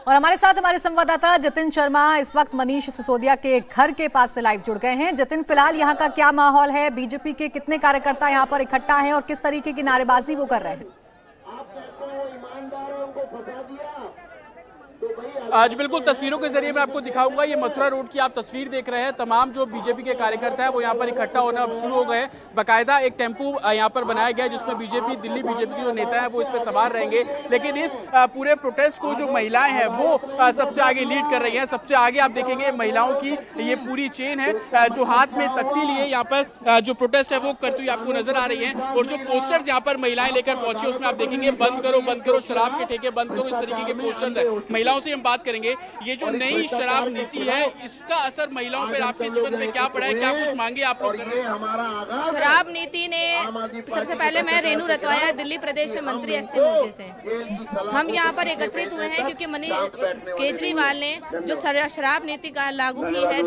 और हमारे साथ हमारे संवाददाता जतिन शर्मा इस वक्त मनीष सिसोदिया के घर के पास से लाइव जुड़ गए हैं। जतिन, फिलहाल यहाँ का क्या माहौल है? बीजेपी के कितने कार्यकर्ता यहाँ पर इकट्ठा हैं और किस तरीके की नारेबाजी वो कर रहे हैं? आज बिल्कुल तस्वीरों के जरिए मैं आपको दिखाऊंगा। ये मथुरा रोड की आप तस्वीर देख रहे हैं। तमाम जो बीजेपी के कार्यकर्ता हैं वो यहाँ पर इकट्ठा होना अब शुरू हो गए हैं। बाकायदा एक टेम्पू यहाँ पर बनाया गया है जिसमें दिल्ली बीजेपी के जो नेता हैं वो इस पर सवार रहेंगे। लेकिन इस पूरे प्रोटेस्ट को जो महिलाएं हैं वो सबसे आगे लीड कर रही हैं। सबसे आगे आप देखेंगे महिलाओं की ये पूरी चेन है जो हाथ में तख्ती लिए यहाँ पर जो प्रोटेस्ट है वो करती हुई आपको नजर आ रही है। और जो पोस्टर्स यहाँ पर महिलाएं लेकर पहुंची उसमें आप देखेंगे बंद करो शराब के ठेके बंद करो, इस तरीके के पोस्टर्स है। महिलाओं से हम बात करेंगे। ये जो नई शराब नीति है इसका असर महिलाओं पर आपके जीवन में क्या पड़ा है, क्या कुछ मांगे आप लोग? शराब नीति ने सबसे पहले मैं रेनू रतवाया दिल्ली प्रदेश में मंत्री एससी मोर्चे से हम यहाँ पर एकत्रित हुए हैं क्योंकि केजरीवाल ने जो शराब नीति का लागू की है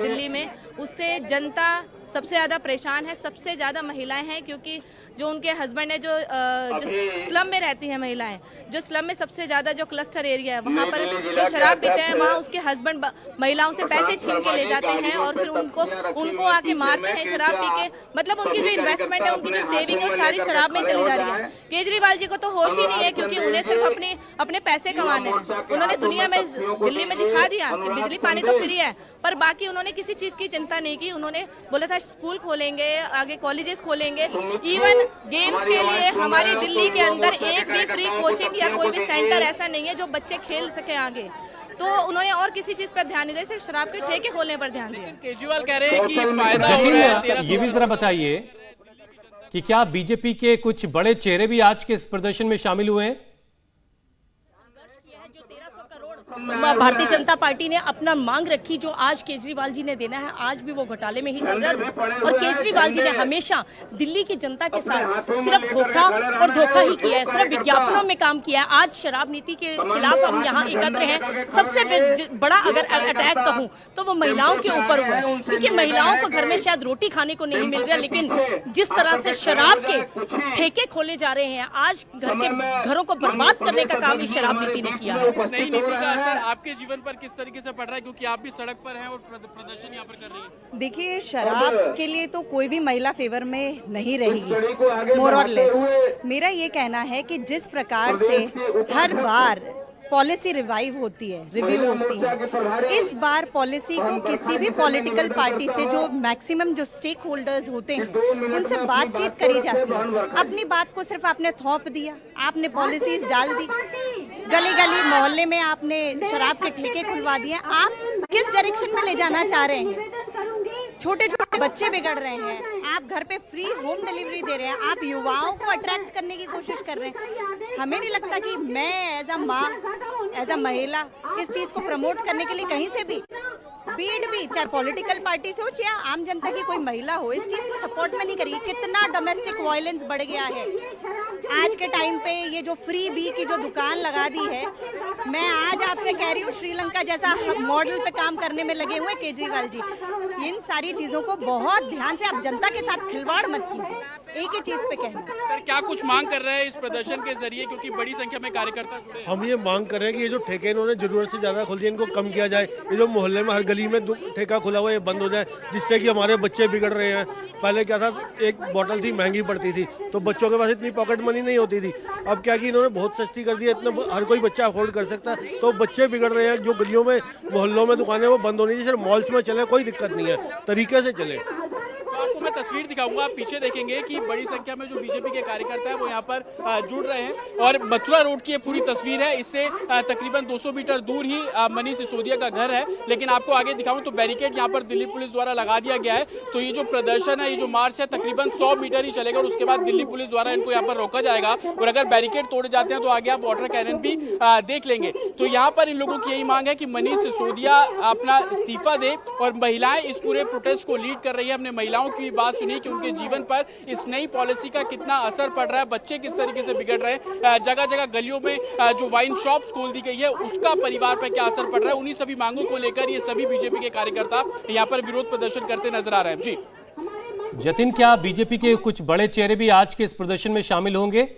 दिल्ली में, उससे जनता सबसे ज्यादा परेशान है। सबसे ज्यादा महिलाएं हैं क्योंकि जो उनके हस्बैंड है जो स्लम में रहती हैं महिलाएं, जो स्लम में सबसे ज्यादा जो क्लस्टर एरिया है वहाँ पर जो शराब पीते हैं वहाँ उसके हस्बैंड महिलाओं से पैसे छीन के ले जाते हैं और फिर उनको आके मारते हैं शराब पी के। मतलब उनकी जो इन्वेस्टमेंट है, उनकी जो सेविंग है, सारी शराब में चली जा रही है। केजरीवाल जी को तो होश ही नहीं है क्योंकि उन्हें सिर्फ अपने पैसे कमाने हैं। उन्होंने दुनिया में दिल्ली में दिखा दिया कि बिजली पानी तो फ्री है, पर बाकी उन्होंने किसी चीज की चिंता नहीं की। उन्होंने बोला था स्कूल खोलेंगे, आगे कॉलेजेस खोलेंगे, इवन गेम्स के लिए हमारी दिल्ली के अंदर एक भी फ्री कोचिंग या कोई भी सेंटर ऐसा नहीं है जो बच्चे खेल सके आगे। तो उन्होंने और किसी चीज पर ध्यान नहीं दिया, सिर्फ शराब के ठेके खोलने पर ध्यान दिया। केजरीवाल कह रहे हैं कि फायदा हो रहा है। ये भी जरा बताइए कि क्या बीजेपी के कुछ बड़े चेहरे भी आज के इस प्रदर्शन में शामिल हुए हैं? भारतीय जनता पार्टी ने अपना मांग रखी जो आज केजरीवाल जी ने देना है, आज भी वो घोटाले में ही चल रहा है। और केजरीवाल जी ने हमेशा दिल्ली की जनता के साथ सिर्फ धोखा और धोखा ही किया है, सिर्फ विज्ञापनों में काम किया है। आज शराब नीति के खिलाफ हम यहाँ एकत्र हैं। सबसे बड़ा अगर अटैक कहूँ तो वो महिलाओं के ऊपर हुआ है क्योंकि महिलाओं को घर में शायद रोटी खाने को नहीं मिल रहा, लेकिन जिस तरह से शराब के ठेके खोले जा रहे हैं, आज घरों को बर्बाद करने का काम इस शराब नीति ने किया है। सर आपके जीवन पर किस तरीके से पड़ रहा है, क्योंकि आप भी सड़क पर हैं और प्रदर्शन यहाँ पर कर रही हैं? देखिए, शराब के लिए तो कोई भी महिला फेवर में नहीं रहेगी, मोर और लेस। मेरा ये कहना है कि जिस प्रकार से हर बार पॉलिसी रिवाइव होती है, रिव्यू होती है, इस बार पॉलिसी को किसी भी पॉलिटिकल पार्टी से जो मैक्सिमम जो स्टेक होल्डर्स होते हैं उनसे बातचीत करी जाती है। अपनी बात को सिर्फ आपने थोप दिया, आपने पॉलिसीज डाल दी, गली गली मोहल्ले में आपने शराब के ठेके खुलवा दिए। आप किस डायरेक्शन में ले जाना चाह रहे हैं? छोटे छोटे बच्चे बिगड़ रहे हैं, आप घर पे फ्री होम डिलीवरी दे रहे हैं, आप युवाओं को अट्रैक्ट करने की कोशिश कर रहे हैं। हमें नहीं लगता कि मैं एज अ माँ, एज अ महिला इस चीज को प्रमोट करने के लिए कहीं से भी चाहे पॉलिटिकल पार्टी से हो या आम जनता की कोई महिला हो, इस चीज को सपोर्ट में नहीं करिए। कितना डोमेस्टिक वायलेंस बढ़ गया है आज के टाइम पे। ये जो फ्री बी की जो दुकान लगा दी है, मैं आज आपसे कह रही हूँ श्रीलंका जैसा मॉडल पे काम करने में लगे हुए केजरीवाल जी। इन सारी चीजों को बहुत ध्यान से, आप जनता के साथ खिलवाड़ मत कीजिए। एक ही चीज पे कहना सर, क्या कुछ मांग कर रहे हैं इस प्रदर्शन के जरिए, क्योंकि बड़ी संख्या में कार्यकर्ता जुड़े? हम ये मांग कर रहे हैं कि ये जो ठेके इन्होंने जरूरत से ज्यादा खोल दिए इनको कम किया जाए। ये जो मोहल्ले में हर गली में ठेका खुला हुआ है ये बंद हो जाए, जिससे कि हमारे बच्चे बिगड़ रहे हैं। पहले क्या था, एक बोतल थी महंगी पड़ती थी तो बच्चों के पास इतनी पॉकेट मनी नहीं होती थी। अब क्या कि इन्होंने बहुत सस्ती कर दी है, इतना हर कोई बच्चा अफोर्ड कर सकता है, तो बच्चे बिगड़ रहे हैं। जो गलियों में मोहल्लों में दुकानें वो बंद होनी चाहिए, सिर्फ मॉल्स में चले कोई दिक्कत नहीं है, तरीके से चले। आपको मैं तस्वीर दिखाऊंगा, आप पीछे देखेंगे कि बड़ी संख्या में जो बीजेपी के कार्यकर्ता हैं वो यहाँ पर जुड़ रहे हैं। और मथुरा रोड की ये पूरी तस्वीर है। इससे तकरीबन 200 मीटर दूर ही मनीष सिसोदिया का घर है। लेकिन आपको आगे दिखाऊं तो बैरिकेड यहाँ पर दिल्ली पुलिस द्वारा लगा दिया गया है। तो ये जो प्रदर्शन है, ये जो मार्च है, तकरीबन 100 मीटर ही चलेगा और उसके बाद दिल्ली पुलिस द्वारा इनको यहाँ पर रोका जाएगा। और अगर बैरिकेड तोड़े जाते हैं तो आगे आप वाटर कैनन भी देख लेंगे। तो यहाँ पर इन लोगों की यही मांग है कि मनीष सिसोदिया अपना इस्तीफा दे और महिलाएं इस पूरे प्रोटेस्ट को लीड कर रही है। हमने महिलाओं की बात सुनी कि उनके जीवन पर इस नई पॉलिसी का कितना असर पड़ रहा है, बच्चे किस तरीके से बिगड़ रहे हैं, जगह जगह गलियों में जो वाइन शॉप्स खोल दी गई है उसका परिवार पर क्या असर पड़ रहा है। उन्हीं सभी मांगों को लेकर ये सभी बीजेपी के कार्यकर्ता यहाँ पर विरोध प्रदर्शन करते नजर आ रहे हैं। जी जतिन, क्या बीजेपी के कुछ बड़े चेहरे भी आज के इस प्रदर्शन में शामिल होंगे?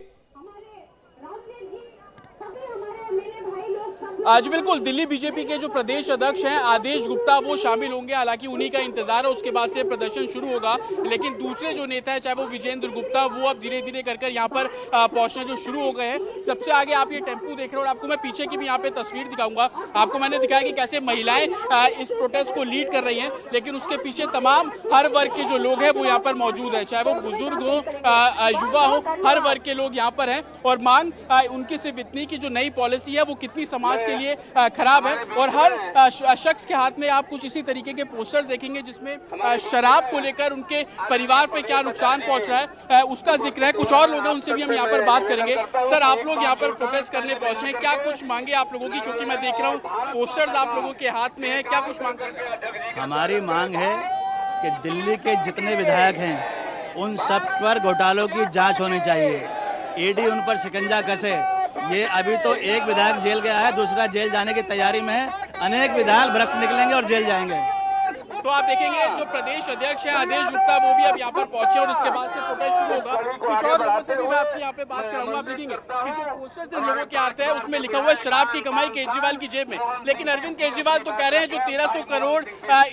आज बिल्कुल दिल्ली बीजेपी के जो प्रदेश अध्यक्ष हैं आदेश गुप्ता वो शामिल होंगे, हालांकि उन्हीं का इंतजार है, उसके बाद से प्रदर्शन शुरू होगा। लेकिन दूसरे जो नेता है चाहे वो विजेंद्र गुप्ता, वो अब धीरे धीरे कर यहाँ पर पहुंचना जो शुरू हो गए हैं। सबसे आगे आप ये टेम्पू देख रहे हो और आपको मैं पीछे की भी यहाँ पे तस्वीर दिखाऊंगा। आपको मैंने दिखाया कि कैसे महिलाएं इस प्रोटेस्ट को लीड कर रही हैं, लेकिन उसके पीछे तमाम हर वर्ग के जो लोग हैं वो यहाँ पर मौजूद है, चाहे वो बुजुर्ग हो, युवा हो, हर वर्ग के लोग यहाँ पर हैं। और मांग उनकी सिर्फ इतनी कि जो नई पॉलिसी है वो कितनी समाज के लिए खराब है। और हर शख्स के हाथ में आप कुछ इसी तरीके के पोस्टर्स देखेंगे जिसमें शराब को लेकर उनके परिवार पे क्या नुकसान पहुंच रहा है उसका जिक्र है। कुछ और लोग हैं, उनसे भी हम यहाँ पर बात करेंगे। सर, आप लोग यहाँ पर प्रोटेस्ट करने पहुंचे हैं, क्या कुछ मांगे आप लोगों की? क्योंकि मैं देख रहा हूँ पोस्टर्स आप लोगों के हाथ में है, क्या कुछ मांग कर रहे हैं? हमारी मांग है कि दिल्ली के जितने विधायक हैं उन सब पर घोटालों की जांच होनी चाहिए। ईडी उन पर शिकंजा कसे। ये अभी तो एक विधायक जेल गया है, दूसरा जेल जाने की तैयारी में है। अनेक विधायक भ्रष्ट निकलेंगे और जेल जाएंगे। तो आप देखेंगे जो प्रदेश अध्यक्ष है आदेश गुप्ता वो भी अब यहाँ पर पहुंचे और इसके बाद से प्रोटेस्ट शुरू होगा। कुछ और लोगों से भी मैं आपकी यहाँ पे बात कराऊंगा। आप देखेंगे कि जो पोस्टर से लोगों के आते हैं उसमें लिखा हुआ है शराब की कमाई केजरीवाल की जेब में, लेकिन अरविंद केजरीवाल तो कह रहे हैं जो 1300 करोड़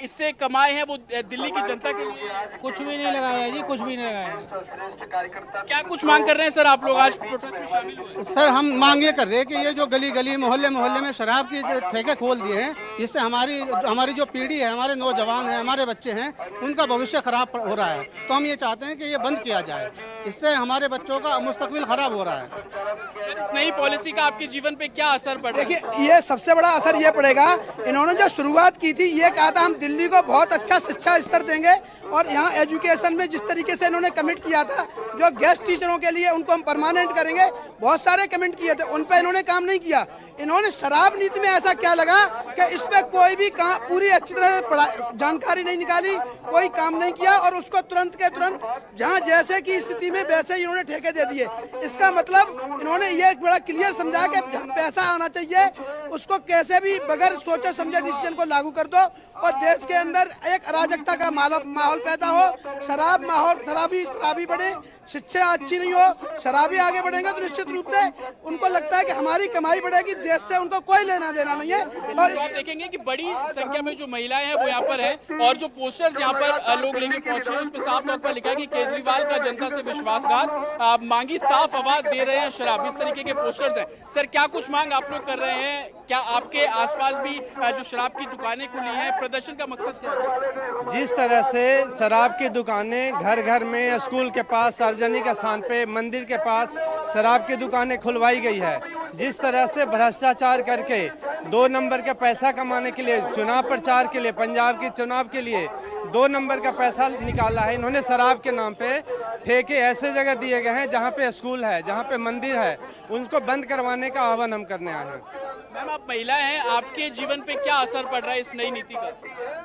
इससे कमाए हैं वो दिल्ली की जनता के लिए। कुछ भी नहीं लगाया जी, कुछ भी नहीं लगाया। क्या कुछ मांग कर रहे हैं सर आप लोग आज प्रोटेस्ट में शामिल हुए? सर, हम मांग ये कर रहे हैं कि ये जो गली गली मोहल्ले मोहल्ले में शराब की जो ठेके खोल दिए हैं, इससे हमारी जो पीढ़ी है, हमारे नौजवान है, हमारे बच्चे हैं, उनका भविष्य खराब हो रहा है। तो हम ये चाहते हैं कि ये बंद किया जाए, इससे हमारे बच्चों का मुस्तकबिल खराब हो रहा है। इस नई पॉलिसी का आपके जीवन पे क्या असर पड़ रहा है? देखिए, ये सबसे बड़ा असर ये पड़ेगा, इन्होंने जो शुरुआत की थी ये कहा था हम दिल्ली को बहुत अच्छा शिक्षा स्तर देंगे और यहाँ एजुकेशन में जिस तरीके से इन्होंने कमिट किया था जो गेस्ट टीचरों के लिए उनको हम परमानेंट करेंगे, बहुत सारे कमिट किए थे, उन पे इन्होंने काम नहीं किया। इन्होंने शराब नीति में ऐसा क्या लगा कि इस पे कोई भी पूरी अच्छी तरह जानकारी नहीं निकाली, कोई काम नहीं किया और उसको तुरंत के तुरंत जहां जैसे की स्थिति में वैसे ही इन्होंने ठेके दे दिए। इसका मतलब इन्होंने ये बड़ा क्लियर समझा कि जहाँ पैसा आना चाहिए उसको कैसे भी बगैर सोचे समझे डिसीजन को लागू कर दो और देश के अंदर एक अराजकता का माहौल पैदा हो, शराबी बढ़े, शिक्षा अच्छी नहीं हो, शराबी आगे बढ़ेंगे तो निश्चित रूप से उनको लगता है कि हमारी कमाई बढ़ेगी, देश से उनको कोई लेना देना नहीं है। और आप देखेंगे कि बड़ी संख्या में जो महिलाएं हैं वो यहाँ पर हैं और जो पोस्टर्स यहाँ पर लोग लेके पहुंचे हैं उसमें साफ तौर पर लिखा है कि केजरीवाल का जनता से विश्वासघात, मांगी साफ आवाज दे रहे हैं शराब, इस तरीके के पोस्टर्स हैं। सर, क्या कुछ मांग आप लोग कर रहे हैं? क्या आपके आसपास भी जो शराब की दुकानें खुली हैं, प्रदर्शन का मकसद क्या है? जिस तरह से शराब की दुकानें घर घर में, स्कूल के पास, सार्वजनिक स्थान पे, मंदिर के पास शराब की दुकानें खुलवाई गई है, जिस तरह से भ्रष्टाचार करके 2 नंबर का पैसा कमाने के लिए, चुनाव प्रचार के लिए, पंजाब के चुनाव के लिए 2 नंबर का पैसा निकाला है इन्होंने शराब के नाम पे। ठेके ऐसे जगह दिए गए हैं जहाँ पे स्कूल है, जहाँ पे मंदिर है, उनको बंद करवाने का आह्वान हम करने आए हैं। मैम, आप महिला हैं, आपके जीवन पे क्या असर पड़ रहा है इस नई नीति का?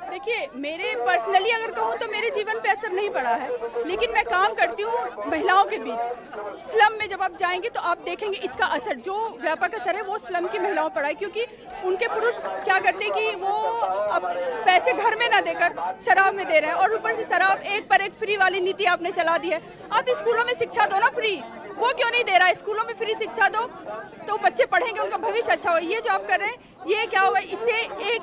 देखिए, मेरे पर्सनली अगर कहूँ तो मेरे जीवन पे असर नहीं पड़ा है, लेकिन मैं काम करती हूँ महिलाओं के बीच। स्लम में जब आप जाएंगे तो आप देखेंगे इसका असर, जो व्यापक असर है वो स्लम की महिलाओं पर है, क्योंकि उनके पुरुष क्या करते हैं कि वो अब पैसे घर में ना देकर शराब में दे रहे हैं और ऊपर से शराब एक पर एक फ्री वाली नीति आपने चला दी है। आप स्कूलों में शिक्षा दो ना फ्री, वो क्यों नहीं दे रहा है? स्कूलों में फ्री शिक्षा दो तो बच्चे पढ़ेंगे, उनका भविष्य अच्छा हो। ये जो आप कर रहे हैं ये क्या होगा, इससे एक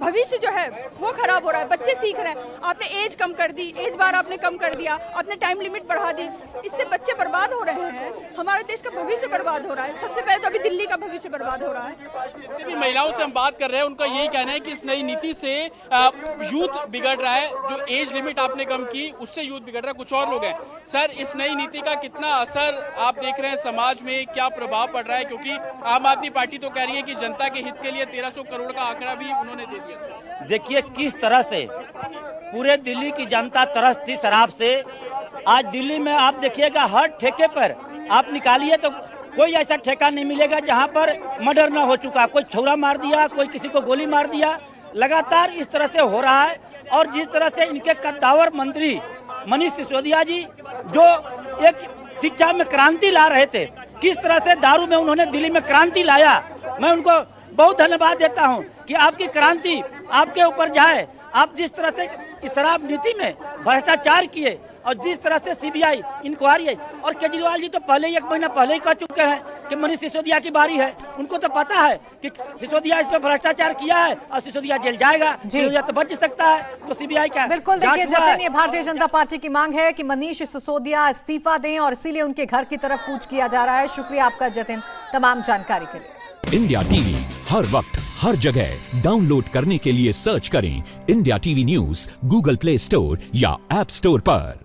भविष्य जो है वो खराब हो रहा है। बच्चे सीख रहे हैं, आपने एज कम कर दी, एज बार आपने कम कर दिया, आपने टाइम लिमिट बढ़ा दी, इससे बच्चे बर्बाद हो रहे हैं, हमारे देश का भविष्य बर्बाद हो रहा है। सबसे पहले तो अभी दिल्ली का भविष्य बर्बाद हो रहा है। जितनी भी महिलाओं से हम बात कर रहे हैं उनका यही कहना है कि इस नई नीति से यूथ बिगड़ रहा है, जो एज लिमिट आपने कम की उससे यूथ बिगड़ रहा है। कुछ और लोग हैं। सर, इस नई नीति का कितना असर आप देख रहे हैं समाज में, क्या प्रभाव पड़ रहा है? क्योंकि आम आदमी पार्टी तो कह रही है कि जनता के हित के लिए 1300 करोड़ का आंकड़ा भी उन्होंने दे दिया। देखिए किस तरह से पूरे दिल्ली की जनता तरस थी शराब से। आज दिल्ली में आप देखिएगा हर ठेके पर आप निकालिए तो कोई ऐसा ठेका नहीं मिलेगा जहां पर मर्डर ना हो चुका, कोई छुरा मार दिया, कोई किसी को गोली मार दिया। लगातार इस तरह से हो रहा है। और जिस तरह से इनके कद्दावर मंत्री मनीष सिसोदिया जी जो एक शिक्षा में क्रांति ला रहे थे, किस तरह से दारू में उन्होंने दिल्ली में क्रांति लाया। मैं उनको बहुत धन्यवाद देता हूं कि आपकी क्रांति आपके ऊपर जाए। आप जिस तरह से इस शराब नीति में भ्रष्टाचार किए और जिस तरह से सीबीआई इंक्वायरी है, और केजरीवाल जी तो पहले ही 1 महीना पहले ही कह चुके हैं कि मनीष सिसोदिया की बारी है। उनको तो पता है कि सिसोदिया इस पर भ्रष्टाचार किया है और सिसोदिया जेल जाएगा, सिसोदिया तो बच सकता है, तो सीबीआई का बिल्कुल। देखिए जतिन, ये भारतीय जनता पार्टी की मांग है कि मनीष सिसोदिया इस्तीफा दें और इसीलिए उनके घर की तरफ कूच किया जा रहा है। शुक्रिया आपका जतिन तमाम जानकारी के लिए। इंडिया टीवी हर वक्त हर जगह डाउनलोड करने के लिए सर्च करें India TV news Google play store या ऐप स्टोर पर।